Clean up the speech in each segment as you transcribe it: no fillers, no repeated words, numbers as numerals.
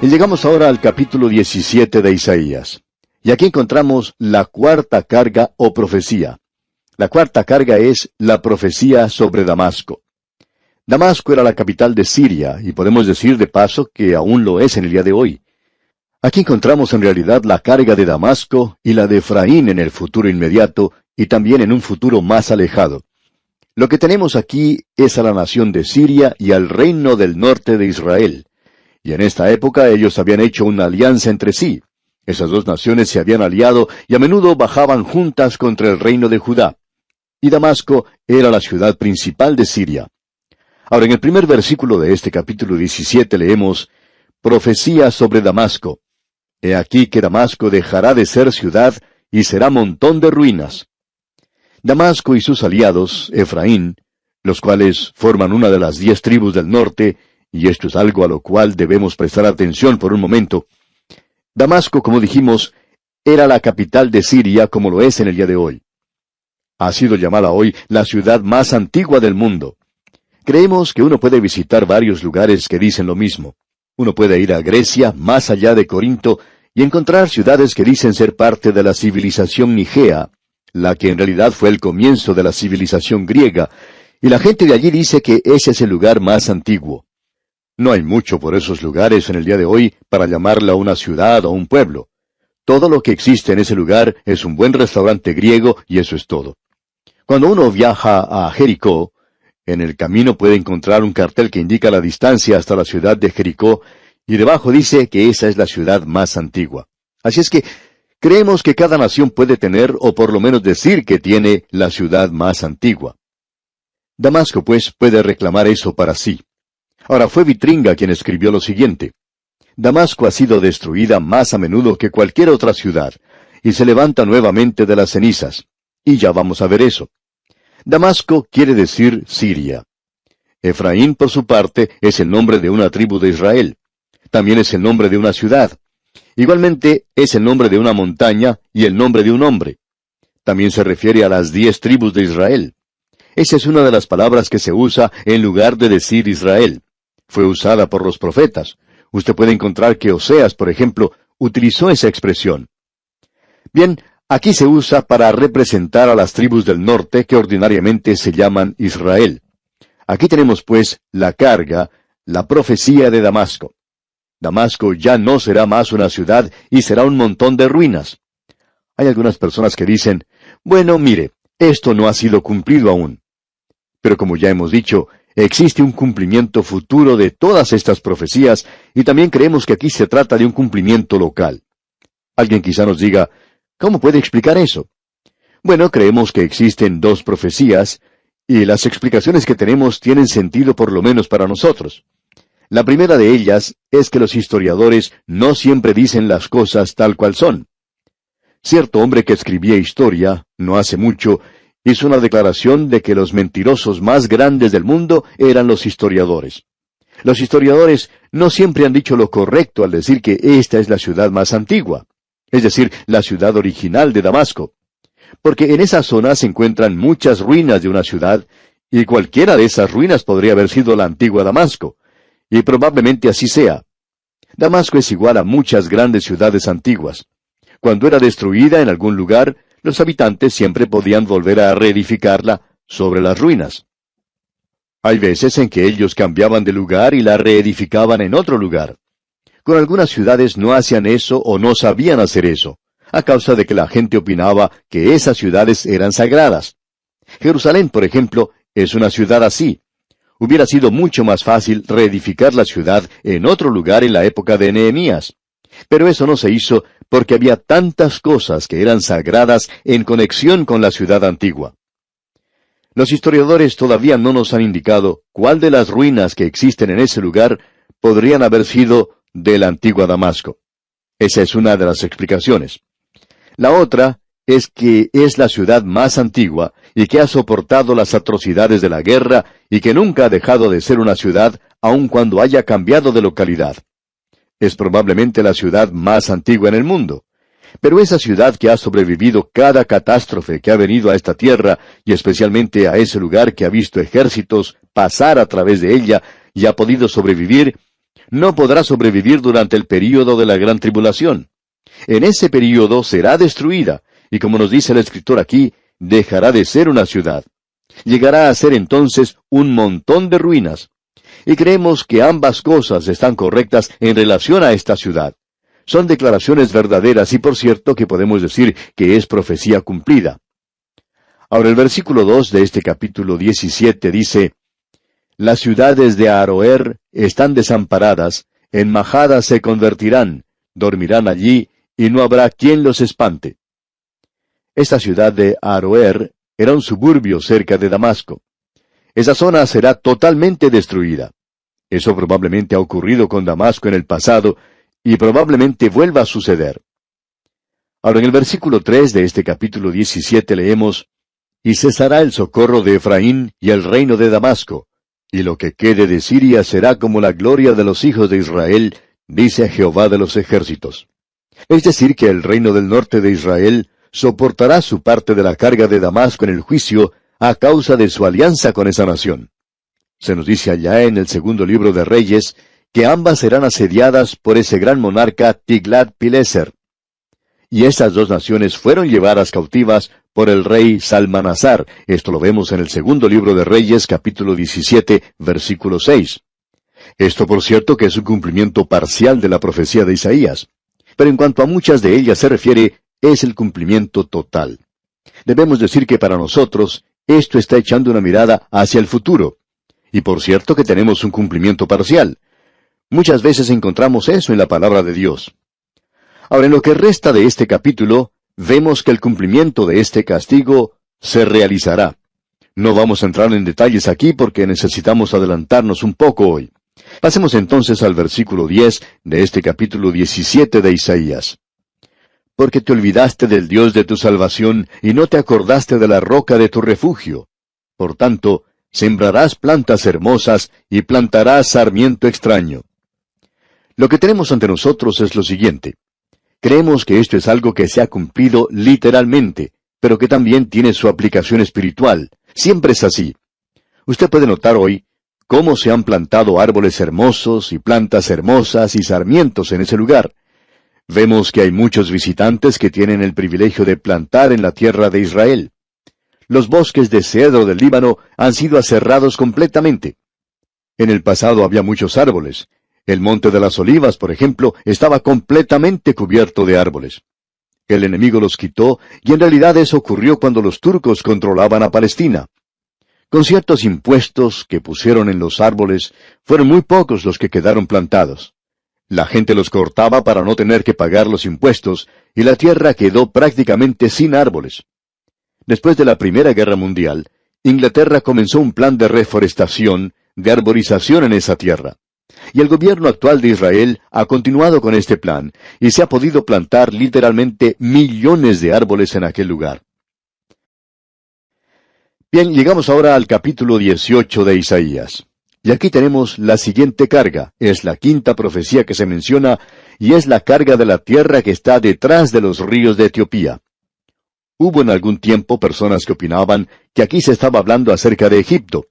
Y llegamos ahora al capítulo 17 de Isaías. Y aquí encontramos la cuarta carga o profecía. La cuarta carga es la profecía sobre Damasco. Damasco era la capital de Siria, y podemos decir de paso que aún lo es en el día de hoy. Aquí encontramos en realidad la carga de Damasco y la de Efraín en el futuro inmediato, y también en un futuro más alejado. Lo que tenemos aquí es a la nación de Siria y al reino del norte de Israel. Y en esta época ellos habían hecho una alianza entre sí. Esas dos naciones se habían aliado y a menudo bajaban juntas contra el reino de Judá. Y Damasco era la ciudad principal de Siria. Ahora, en el primer versículo de este capítulo 17 leemos, Profecía sobre Damasco. He aquí que Damasco dejará de ser ciudad y será montón de ruinas. Damasco y sus aliados, Efraín, los cuales forman una de las 10 tribus del norte, y esto es algo a lo cual debemos prestar atención por un momento. Damasco, como dijimos, era la capital de Siria como lo es en el día de hoy. Ha sido llamada hoy la ciudad más antigua del mundo. Creemos que uno puede visitar varios lugares que dicen lo mismo. Uno puede ir a Grecia, más allá de Corinto, y encontrar ciudades que dicen ser parte de la civilización nigea, la que en realidad fue el comienzo de la civilización griega, y la gente de allí dice que ese es el lugar más antiguo. No hay mucho por esos lugares en el día de hoy para llamarla una ciudad o un pueblo. Todo lo que existe en ese lugar es un buen restaurante griego y eso es todo. Cuando uno viaja a Jericó, en el camino puede encontrar un cartel que indica la distancia hasta la ciudad de Jericó y debajo dice que esa es la ciudad más antigua. Así es que creemos que cada nación puede tener o por lo menos decir que tiene la ciudad más antigua. Damasco, pues, puede reclamar eso para sí. Ahora, fue Vitringa quien escribió lo siguiente. Damasco ha sido destruida más a menudo que cualquier otra ciudad, y se levanta nuevamente de las cenizas. Y ya vamos a ver eso. Damasco quiere decir Siria. Efraín, por su parte, es el nombre de una tribu de Israel. También es el nombre de una ciudad. Igualmente, es el nombre de una montaña y el nombre de un hombre. También se refiere a las 10 tribus de Israel. Esa es una de las palabras que se usa en lugar de decir Israel. Fue usada por los profetas. Usted puede encontrar que Oseas, por ejemplo, utilizó esa expresión. Bien, aquí se usa para representar a las tribus del norte que ordinariamente se llaman Israel. Aquí tenemos pues la carga, la profecía de Damasco. Damasco ya no será más una ciudad y será un montón de ruinas. Hay algunas personas que dicen, bueno, mire, esto no ha sido cumplido aún. Pero como ya hemos dicho, existe un cumplimiento futuro de todas estas profecías, y también creemos que aquí se trata de un cumplimiento local. Alguien quizá nos diga, ¿cómo puede explicar eso? Bueno, creemos que existen 2 profecías, y las explicaciones que tenemos tienen sentido por lo menos para nosotros. La primera de ellas es que los historiadores no siempre dicen las cosas tal cual son. Cierto hombre que escribía historia, no hace mucho, hizo una declaración de que los mentirosos más grandes del mundo eran los historiadores. Los historiadores no siempre han dicho lo correcto al decir que esta es la ciudad más antigua, es decir, la ciudad original de Damasco. Porque en esa zona se encuentran muchas ruinas de una ciudad, y cualquiera de esas ruinas podría haber sido la antigua Damasco. Y probablemente así sea. Damasco es igual a muchas grandes ciudades antiguas. Cuando era destruida en algún lugar, los habitantes siempre podían volver a reedificarla sobre las ruinas. Hay veces en que ellos cambiaban de lugar y la reedificaban en otro lugar. Con algunas ciudades no hacían eso o no sabían hacer eso, a causa de que la gente opinaba que esas ciudades eran sagradas. Jerusalén, por ejemplo, es una ciudad así. Hubiera sido mucho más fácil reedificar la ciudad en otro lugar en la época de Nehemías. Pero eso no se hizo porque había tantas cosas que eran sagradas en conexión con la ciudad antigua. Los historiadores todavía no nos han indicado cuál de las ruinas que existen en ese lugar podrían haber sido de la antigua Damasco. Esa es una de las explicaciones. La otra es que es la ciudad más antigua y que ha soportado las atrocidades de la guerra y que nunca ha dejado de ser una ciudad aun cuando haya cambiado de localidad. Es probablemente la ciudad más antigua en el mundo. Pero esa ciudad que ha sobrevivido cada catástrofe que ha venido a esta tierra, y especialmente a ese lugar que ha visto ejércitos pasar a través de ella y ha podido sobrevivir, no podrá sobrevivir durante el período de la gran tribulación. En ese período será destruida, y como nos dice el escritor aquí, dejará de ser una ciudad. Llegará a ser entonces un montón de ruinas. Y creemos que ambas cosas están correctas en relación a esta ciudad. Son declaraciones verdaderas y por cierto que podemos decir que es profecía cumplida. Ahora el versículo 2 de este capítulo 17 dice, Las ciudades de Aroer están desamparadas, en majadas se convertirán, dormirán allí, y no habrá quien los espante. Esta ciudad de Aroer era un suburbio cerca de Damasco. Esa zona será totalmente destruida. Eso probablemente ha ocurrido con Damasco en el pasado, y probablemente vuelva a suceder. Ahora en el versículo 3 de este capítulo 17 leemos, Y cesará el socorro de Efraín y el reino de Damasco, y lo que quede de Siria será como la gloria de los hijos de Israel, dice Jehová de los ejércitos. Es decir, que el reino del norte de Israel soportará su parte de la carga de Damasco en el juicio a causa de su alianza con esa nación. Se nos dice allá en el segundo libro de Reyes que ambas serán asediadas por ese gran monarca Tiglat-Pileser. Y estas dos naciones fueron llevadas cautivas por el rey Salmanasar. Esto lo vemos en el segundo libro de Reyes, capítulo 17, versículo 6. Esto, por cierto, que es un cumplimiento parcial de la profecía de Isaías. Pero en cuanto a muchas de ellas se refiere, es el cumplimiento total. Debemos decir que para nosotros, esto está echando una mirada hacia el futuro. Y por cierto que tenemos un cumplimiento parcial. Muchas veces encontramos eso en la palabra de Dios. Ahora, en lo que resta de este capítulo, vemos que el cumplimiento de este castigo se realizará. No vamos a entrar en detalles aquí porque necesitamos adelantarnos un poco hoy. Pasemos entonces al versículo 10 de este capítulo 17 de Isaías. Porque te olvidaste del Dios de tu salvación y no te acordaste de la roca de tu refugio. Por tanto, sembrarás plantas hermosas y plantarás sarmiento extraño. Lo que tenemos ante nosotros es lo siguiente. Creemos que esto es algo que se ha cumplido literalmente, pero que también tiene su aplicación espiritual. Siempre es así. Usted puede notar hoy cómo se han plantado árboles hermosos y plantas hermosas y sarmientos en ese lugar. Vemos que hay muchos visitantes que tienen el privilegio de plantar en la tierra de Israel. Los bosques de cedro del Líbano han sido aserrados completamente. En el pasado había muchos árboles. El Monte de las Olivas, por ejemplo, estaba completamente cubierto de árboles. El enemigo los quitó, y en realidad eso ocurrió cuando los turcos controlaban a Palestina. Con ciertos impuestos que pusieron en los árboles, fueron muy pocos los que quedaron plantados. La gente los cortaba para no tener que pagar los impuestos, y la tierra quedó prácticamente sin árboles. Después de la Primera Guerra Mundial, Inglaterra comenzó un plan de reforestación, de arborización en esa tierra. Y el gobierno actual de Israel ha continuado con este plan, y se ha podido plantar literalmente millones de árboles en aquel lugar. Bien, llegamos ahora al capítulo 18 de Isaías. Y aquí tenemos la siguiente carga. Es la quinta profecía que se menciona, y es la carga de la tierra que está detrás de los ríos de Etiopía. Hubo en algún tiempo personas que opinaban que aquí se estaba hablando acerca de Egipto.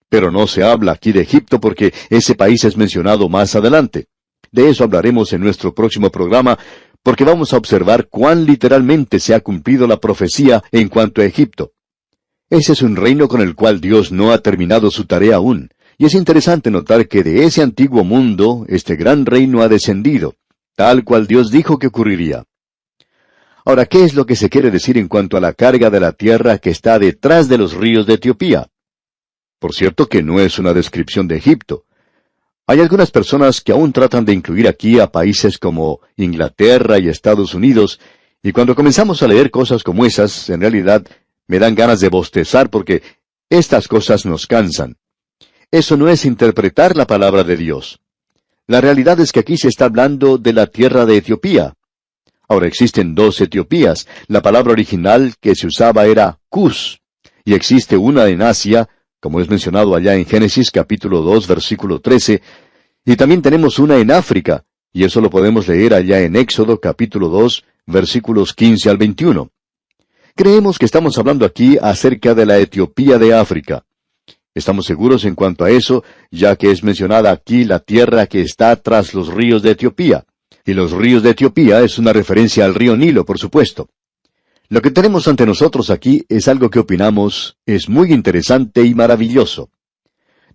Pero no se habla aquí de Egipto porque ese país es mencionado más adelante. De eso hablaremos en nuestro próximo programa, porque vamos a observar cuán literalmente se ha cumplido la profecía en cuanto a Egipto. Ese es un reino con el cual Dios no ha terminado su tarea aún, y es interesante notar que de ese antiguo mundo, este gran reino ha descendido, tal cual Dios dijo que ocurriría. Ahora, ¿qué es lo que se quiere decir en cuanto a la carga de la tierra que está detrás de los ríos de Etiopía? Por cierto que no es una descripción de Egipto. Hay algunas personas que aún tratan de incluir aquí a países como Inglaterra y Estados Unidos, y cuando comenzamos a leer cosas como esas, en realidad me dan ganas de bostezar porque estas cosas nos cansan. Eso no es interpretar la palabra de Dios. La realidad es que aquí se está hablando de la tierra de Etiopía. Ahora existen dos Etiopías. La palabra original que se usaba era Cus, y existe una en Asia, como es mencionado allá en Génesis capítulo 2, versículo 13, y también tenemos una en África, y eso lo podemos leer allá en Éxodo capítulo 2, versículos 15 al 21. Creemos que estamos hablando aquí acerca de la Etiopía de África. Estamos seguros en cuanto a eso, ya que es mencionada aquí la tierra que está tras los ríos de Etiopía. Y los ríos de Etiopía es una referencia al río Nilo, por supuesto. Lo que tenemos ante nosotros aquí es algo que opinamos es muy interesante y maravilloso.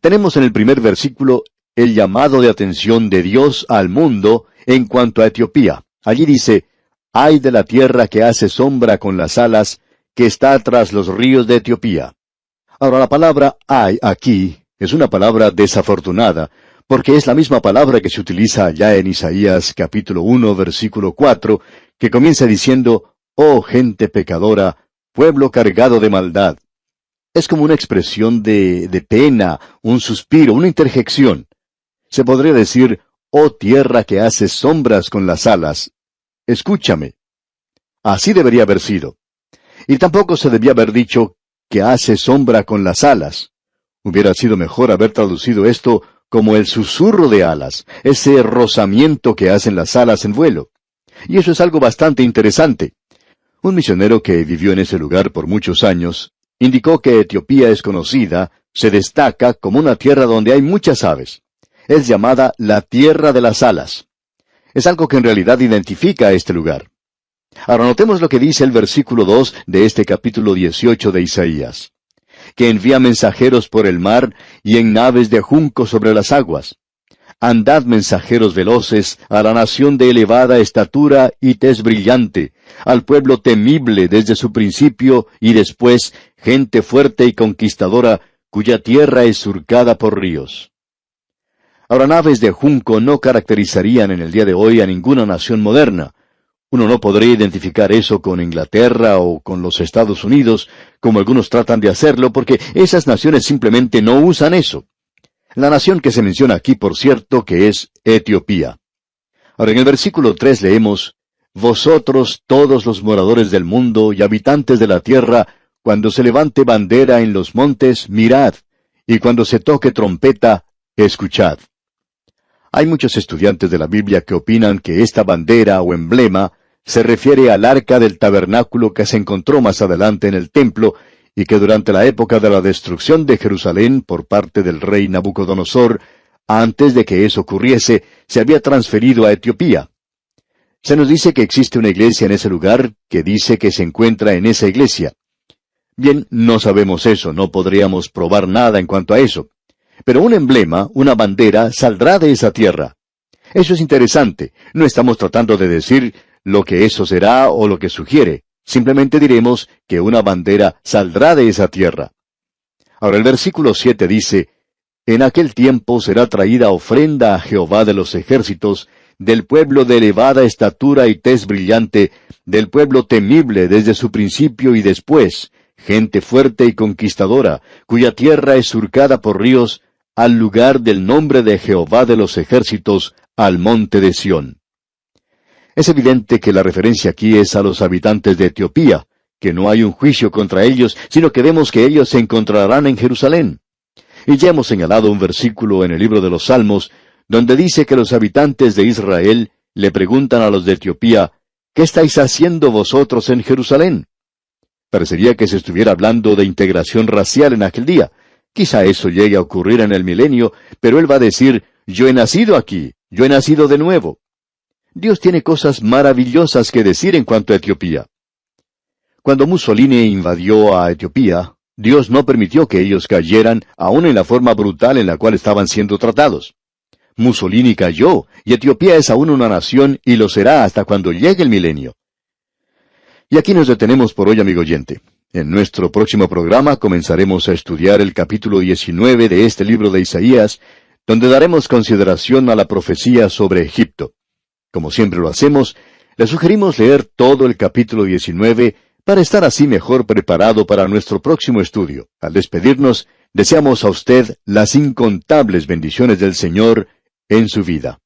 Tenemos en el primer versículo el llamado de atención de Dios al mundo en cuanto a Etiopía. Allí dice, «Ay de la tierra que hace sombra con las alas, que está tras los ríos de Etiopía». Ahora, la palabra «ay» aquí es una palabra desafortunada, porque es la misma palabra que se utiliza allá en Isaías capítulo 1, versículo 4, que comienza diciendo, «Oh gente pecadora, pueblo cargado de maldad». Es como una expresión de pena, un suspiro, una interjección. Se podría decir, «Oh tierra que haces sombras con las alas, escúchame». Así debería haber sido. Y tampoco se debía haber dicho que hace sombra con las alas. Hubiera sido mejor haber traducido esto como el susurro de alas, ese rozamiento que hacen las alas en vuelo. Y eso es algo bastante interesante. Un misionero que vivió en ese lugar por muchos años indicó que Etiopía es conocida, se destaca como una tierra donde hay muchas aves. Es llamada la tierra de las alas. Es algo que en realidad identifica a este lugar. Ahora notemos lo que dice el versículo 2 de este capítulo 18 de Isaías. Que envía mensajeros por el mar y en naves de junco sobre las aguas. Andad mensajeros veloces a la nación de elevada estatura y tez brillante, al pueblo temible desde su principio y después, gente fuerte y conquistadora, cuya tierra es surcada por ríos. Ahora, naves de junco no caracterizarían en el día de hoy a ninguna nación moderna. Uno no podría identificar eso con Inglaterra o con los Estados Unidos, como algunos tratan de hacerlo, porque esas naciones simplemente no usan eso. La nación que se menciona aquí, por cierto, que es Etiopía. Ahora, en el versículo 3 leemos, «Vosotros todos los moradores del mundo y habitantes de la tierra, cuando se levante bandera en los montes, mirad, y cuando se toque trompeta, escuchad». Hay muchos estudiantes de la Biblia que opinan que esta bandera o emblema se refiere al arca del tabernáculo que se encontró más adelante en el templo y que durante la época de la destrucción de Jerusalén por parte del rey Nabucodonosor, antes de que eso ocurriese, se había transferido a Etiopía. Se nos dice que existe una iglesia en ese lugar que dice que se encuentra en esa iglesia. Bien, no sabemos eso, no podríamos probar nada en cuanto a eso. Pero un emblema, una bandera, saldrá de esa tierra. Eso es interesante. No estamos tratando de decir lo que eso será o lo que sugiere. Simplemente diremos que una bandera saldrá de esa tierra. Ahora el versículo 7 dice, «En aquel tiempo será traída ofrenda a Jehová de los ejércitos, del pueblo de elevada estatura y tez brillante, del pueblo temible desde su principio y después, gente fuerte y conquistadora, cuya tierra es surcada por ríos, al lugar del nombre de Jehová de los ejércitos, al monte de Sión». Es evidente que la referencia aquí es a los habitantes de Etiopía, que no hay un juicio contra ellos, sino que vemos que ellos se encontrarán en Jerusalén. Y ya hemos señalado un versículo en el libro de los Salmos, donde dice que los habitantes de Israel le preguntan a los de Etiopía, «¿Qué estáis haciendo vosotros en Jerusalén?». Parecería que se estuviera hablando de integración racial en aquel día. Quizá eso llegue a ocurrir en el milenio, pero él va a decir, «Yo he nacido aquí, yo he nacido de nuevo». Dios tiene cosas maravillosas que decir en cuanto a Etiopía. Cuando Mussolini invadió a Etiopía, Dios no permitió que ellos cayeran, aun en la forma brutal en la cual estaban siendo tratados. Mussolini cayó, y Etiopía es aún una nación, y lo será hasta cuando llegue el milenio. Y aquí nos detenemos por hoy, amigo oyente. En nuestro próximo programa comenzaremos a estudiar el capítulo 19 de este libro de Isaías, donde daremos consideración a la profecía sobre Egipto. Como siempre lo hacemos, le sugerimos leer todo el capítulo 19 para estar así mejor preparado para nuestro próximo estudio. Al despedirnos, deseamos a usted las incontables bendiciones del Señor en su vida.